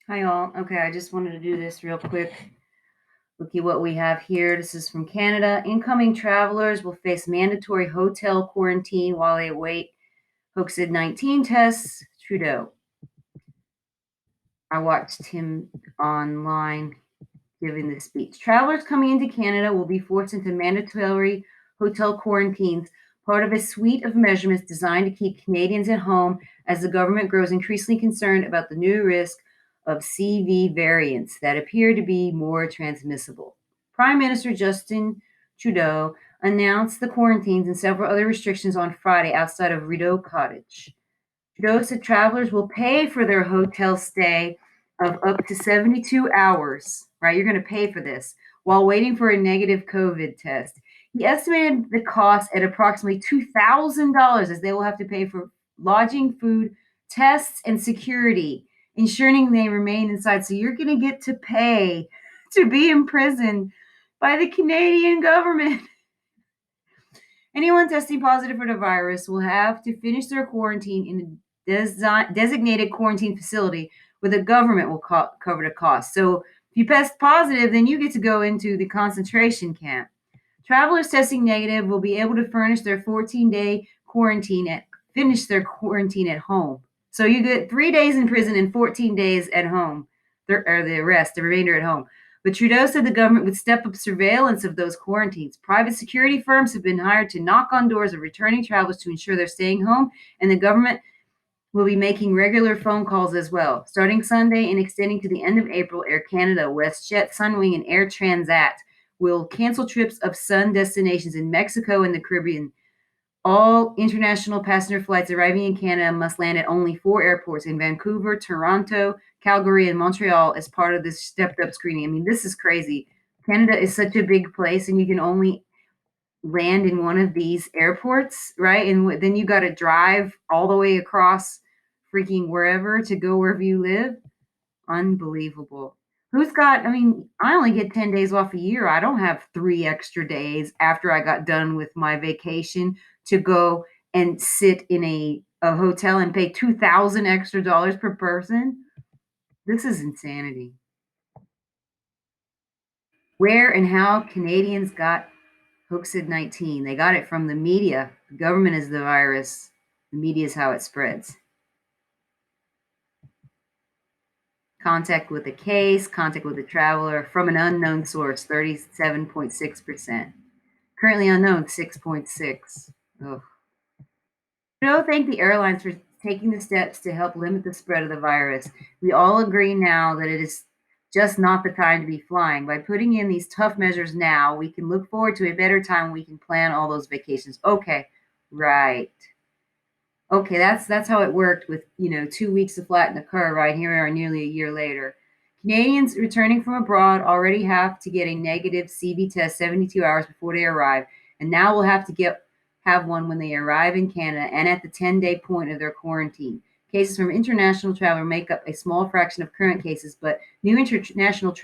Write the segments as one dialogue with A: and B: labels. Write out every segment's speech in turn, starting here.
A: Hi, all. Okay, I just wanted to do this real quick. Look at what we have here. This is from Canada. Incoming travelers will face mandatory hotel quarantine while they await COVID 19 tests. Trudeau. I watched him online giving this speech. Travelers coming into Canada will be forced into mandatory hotel quarantines, part of a suite of measures designed to keep Canadians at home as the government grows increasingly concerned about the new risk of CV variants that appear to be more transmissible. Prime Minister Justin Trudeau announced the quarantines and several other restrictions on Friday outside of Rideau Cottage. Trudeau said travelers will pay for their hotel stay of up to 72 hours, right? You're going to pay for this while waiting for a negative COVID test. He estimated the cost at approximately $2,000 as they will have to pay for lodging, food, tests, and security, ensuring they remain inside. So you're going to get to pay to be imprisoned by the Canadian government. Anyone testing positive for the virus will have to finish their quarantine in a designated quarantine facility where the government will cover the cost. So if you test positive, then you get to go into the concentration camp. Travelers testing negative will be able to furnish their 14-day quarantine at finish their quarantine at home. So you get 3 days in prison and 14 days at home, or the remainder at home. But Trudeau said the government would step up surveillance of those quarantines. Private security firms have been hired to knock on doors of returning travelers to ensure they're staying home, and the government will be making regular phone calls as well. Starting Sunday and extending to the end of April, Air Canada, WestJet, Sunwing, and Air Transat will cancel trips of sun destinations in Mexico and the Caribbean. All international passenger flights arriving in Canada must land at only 4 airports in Vancouver, Toronto, Calgary, and Montreal as part of this stepped up screening. I mean, this is crazy. Canada is such a big place, and you can only land in one of these airports, right? And then you got to drive all the way across freaking wherever to go wherever you live. Unbelievable. Who's got, I mean, I only get 10 days off a year. I don't have 3 extra days after I got done with my vacation to go and sit in a hotel and pay 2,000 extra dollars per person. This is insanity. Where and how Canadians got COVID 19. They got it from the media. The government is the virus. The media is how it spreads. Contact with a case, contact with a traveler from an unknown source, 37.6%. Currently unknown, 6.6. Ugh. Trudeau thanked the airlines for taking the steps to help limit the spread of the virus. We all agree now that it is just not the time to be flying. By putting in these tough measures now, we can look forward to a better time when we can plan all those vacations. Okay, right. Okay, that's how it worked with 2 weeks to flatten the curve. Right, here we are nearly a year later. Canadians returning from abroad already have to get a negative CB test 72 hours before they arrive, and now will have to have one when they arrive in Canada and at the 10-day point of their quarantine. Cases from international travel make up a small fraction of current cases, but new international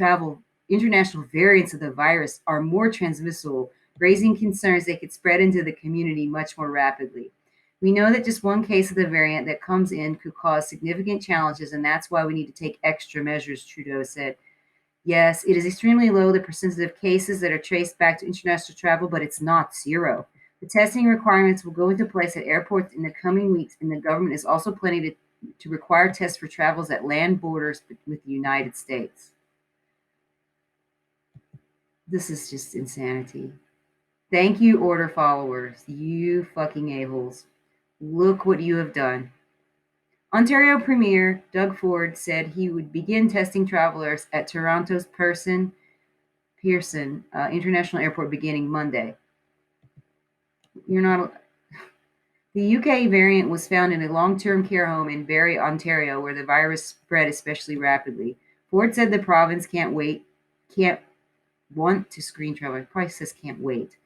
A: variants of the virus are more transmissible, raising concerns they could spread into the community much more rapidly. We know that just one case of the variant that comes in could cause significant challenges, and that's why we need to take extra measures, Trudeau said. Yes, it is extremely low, the percentage of cases that are traced back to international travel, but it's not zero. The testing requirements will go into place at airports in the coming weeks, and the government is also planning to require tests for travels at land borders with the United States. This is just insanity. Thank you, order followers. You fucking a-holes. Look what you have done. Ontario Premier Doug Ford said he would begin testing travelers at Toronto's Pearson International Airport beginning Monday. You're not. The UK variant was found in a long-term care home in Barrie, Ontario, where the virus spread especially rapidly. Ford said the province can't want to screen travelers. Probably says can't wait.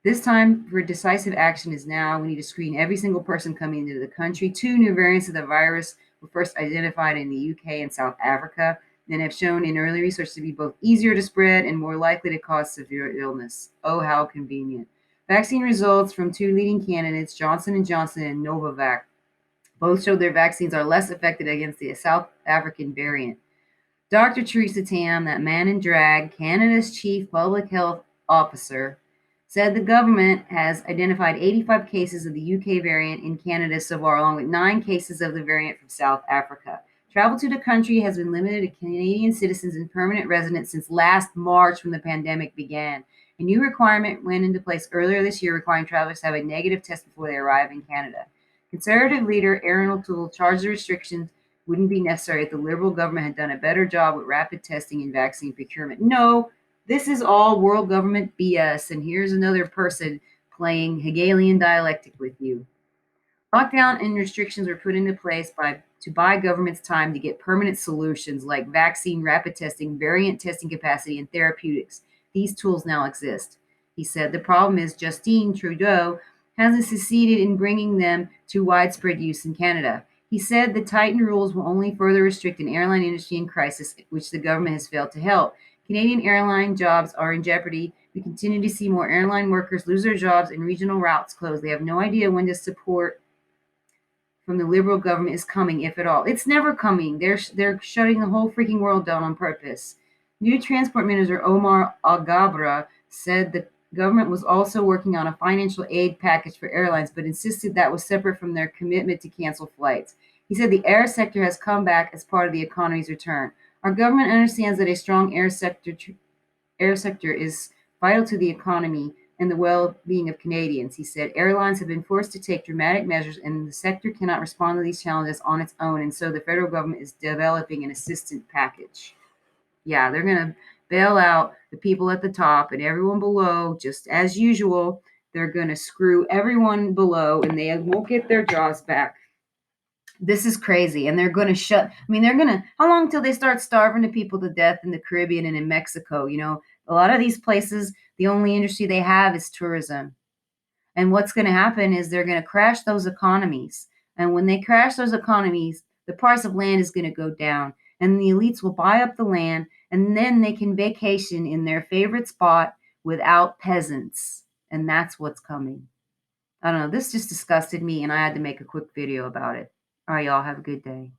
A: This time for decisive action is now. We need to screen every single person coming into the country. 2 new variants of the virus were first identified in the UK and South Africa, and have shown in early research to be both easier to spread and more likely to cause severe illness. Oh, how convenient. Vaccine results from 2 leading candidates, Johnson & Johnson and Novavax, both showed their vaccines are less effective against the South African variant. Dr. Theresa Tam, that man in drag, Canada's chief public health officer, said the government has identified 85 cases of the UK variant in Canada so far, along with 9 cases of the variant from South Africa. Travel to the country has been limited to Canadian citizens and permanent residents since last March when the pandemic began. A new requirement went into place earlier this year requiring travelers to have a negative test before they arrive in Canada. Conservative leader Aaron O'Toole charged the restrictions wouldn't be necessary if the Liberal government had done a better job with rapid testing and vaccine procurement. No, this is all world government BS. And here's another person playing Hegelian dialectic with you. Lockdown and restrictions were put into place to buy governments time to get permanent solutions like vaccine, rapid testing, variant testing capacity, and therapeutics. These tools now exist. He said the problem is Justine Trudeau hasn't succeeded in bringing them to widespread use in Canada. He said the tightened rules will only further restrict an airline industry in crisis, which the government has failed to help. Canadian airline jobs are in jeopardy. We continue to see more airline workers lose their jobs and regional routes close. They have no idea when to support from the Liberal government is coming, if at all. It's never coming. They're shutting the whole freaking world down on purpose. New Transport Minister Omar Alghabra said the government was also working on a financial aid package for airlines, but insisted that was separate from their commitment to cancel flights. He said the air sector has come back as part of the economy's return. Our government understands that a strong air sector is vital to the economy and the well-being of Canadians. He said airlines have been forced to take dramatic measures and the sector cannot respond to these challenges on its own, and so the federal government is developing an assistance package. Yeah, they're going to bail out the people at the top and everyone below, just as usual. They're going to screw everyone below and they won't get their jobs back. This is crazy. And they're going to how long till they start starving the people to death in the Caribbean and in Mexico? A lot of these places, the only industry they have is tourism. And what's going to happen is they're going to crash those economies. And when they crash those economies, the price of land is going to go down. And the elites will buy up the land and then they can vacation in their favorite spot without peasants. And that's what's coming. I don't know. This just disgusted me and I had to make a quick video about it. All right, y'all. Have a good day.